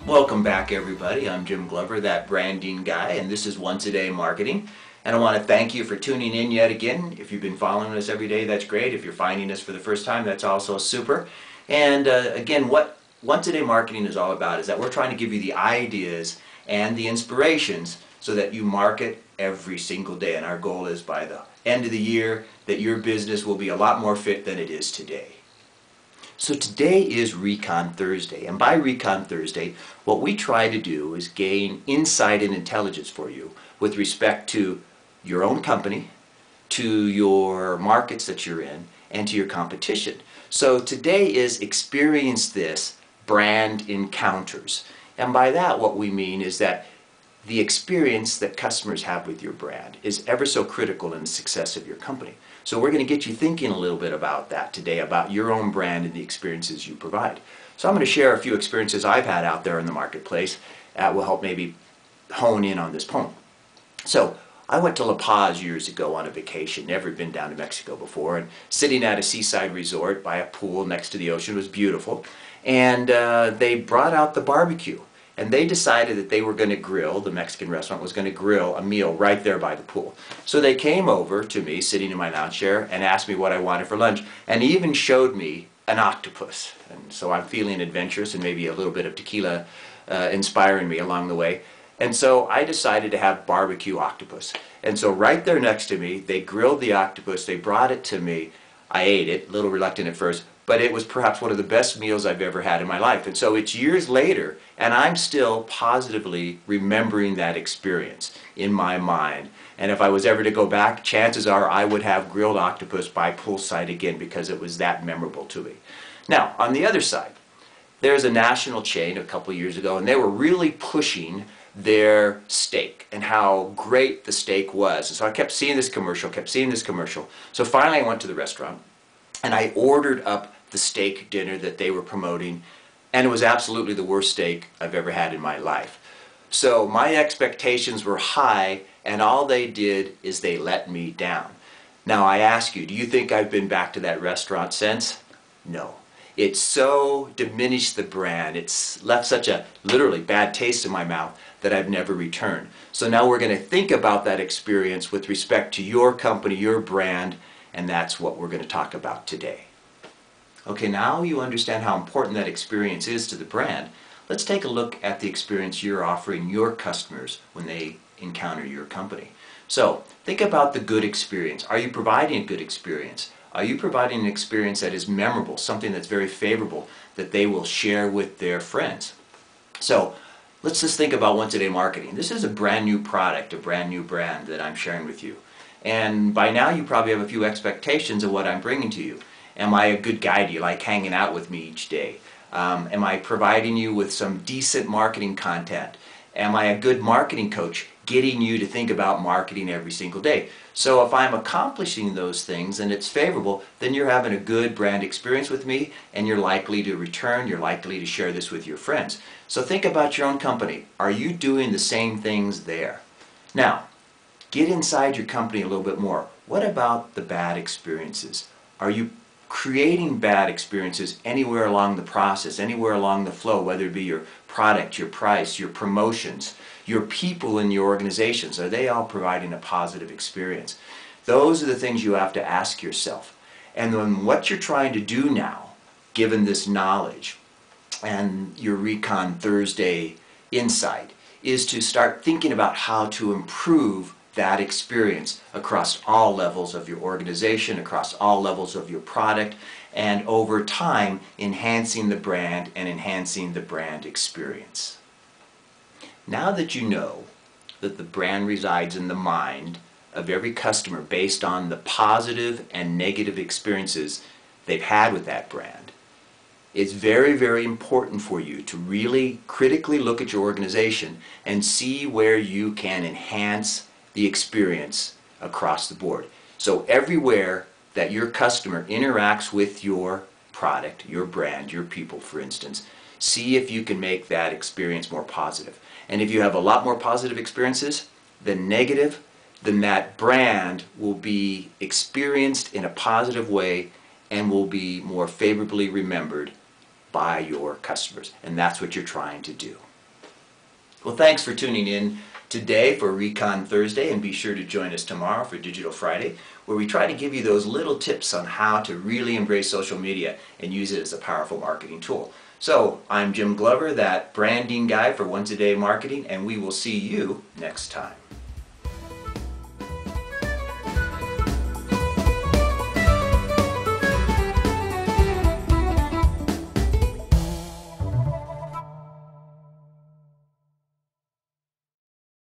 Welcome back, everybody. I'm Jim Glover, that branding guy, and this is Once a Day Marketing. And I want to thank you for tuning in yet again. If you've been following us every day, that's great. If you're finding us for the first time, that's also super. And again, what Once a Day Marketing is all about is that we're trying to give you the ideas and the inspirations so that you market every single day. And our goal is by the end of the year that your business will be a lot more fit than it is today. So today is Recon Thursday, and by Recon Thursday, what we try to do is gain insight and intelligence for you with respect to your own company, to your markets that you're in, and to your competition. So today is Experience This Brand Encounters. And by that, what we mean is that the experience that customers have with your brand is ever so critical in the success of your company. So we're going to get you thinking a little bit about that today, about your own brand and the experiences you provide. So I'm going to share a few experiences I've had out there in the marketplace that will help maybe hone in on this point. So I went to La Paz years ago on a vacation, never been down to Mexico before, and sitting at a seaside resort by a pool next to the ocean was beautiful. And they brought out the barbecue. And they decided that they were going to grill, the Mexican restaurant was going to grill a meal right there by the pool. So they came over to me, sitting in my lounge chair, and asked me what I wanted for lunch, and even showed me an octopus. And so I'm feeling adventurous and maybe a little bit of tequila inspiring me along the way. And so I decided to have barbecue octopus. And so right there next to me, they grilled the octopus, they brought it to me. I ate it, a little reluctant at first, but it was perhaps one of the best meals I've ever had in my life. And so it's years later, and I'm still positively remembering that experience in my mind. And if I was ever to go back, chances are I would have grilled octopus by poolside again because it was that memorable to me. Now, on the other side, there's a national chain a couple years ago, and they were really pushing their steak and how great the steak was. And so I kept seeing this commercial, So finally I went to the restaurant, and I ordered up the steak dinner that they were promoting, and it was absolutely the worst steak I've ever had in my life. So my expectations were high, and all they did is they let me down. Now I ask you, do you think I've been back to that restaurant since? No. It's so diminished the brand, it's left such a literally bad taste in my mouth that I've never returned. So now we're going to think about that experience with respect to your company, your brand, and that's what we're going to talk about today. Okay, now you understand how important that experience is to the brand. Let's take a look at the experience you're offering your customers when they encounter your company. So think about the good experience. Are you providing a good experience? Are you providing an experience that is memorable, something that's very favorable that they will share with their friends? So let's just think about Once a Day Marketing. This is a brand new product, a brand new brand that I'm sharing with you. And by now you probably have a few expectations of what I'm bringing to you. Am I a good guy? Do you like hanging out with me each day? Am I providing you with some decent marketing content? Am I a good marketing coach, getting you to think about marketing every single day? So if I'm accomplishing those things and it's favorable, then you're having a good brand experience with me, and you're likely to return, you're likely to share this with your friends. So think about your own company. Are you doing the same things there? Now, get inside your company a little bit more. What about the bad experiences? Are you creating bad experiences anywhere along the process, anywhere along the flow, whether it be your product, your price, your promotions, your people in your organizations? Are they all providing a positive experience? Those are the things you have to ask yourself. And then what you're trying to do now, given this knowledge and your Recon Thursday insight, is to start thinking about how to improve that experience across all levels of your organization, across all levels of your product, and over time enhancing the brand and enhancing the brand experience. Now that you know that the brand resides in the mind of every customer based on the positive and negative experiences they've had with that brand, it's very, very important for you to really critically look at your organization and see where you can enhance the experience across the board. So everywhere that your customer interacts with your product, your brand, your people, for instance, see if you can make that experience more positive. And if you have a lot more positive experiences than negative, then that brand will be experienced in a positive way and will be more favorably remembered by your customers. And that's what you're trying to do. Well, thanks for tuning in today for Recon Thursday, and be sure to join us tomorrow for Digital Friday, where we try to give you those little tips on how to really embrace social media and use it as a powerful marketing tool. So, I'm Jim Glover, that branding guy for Once a Day Marketing, and we will see you next time.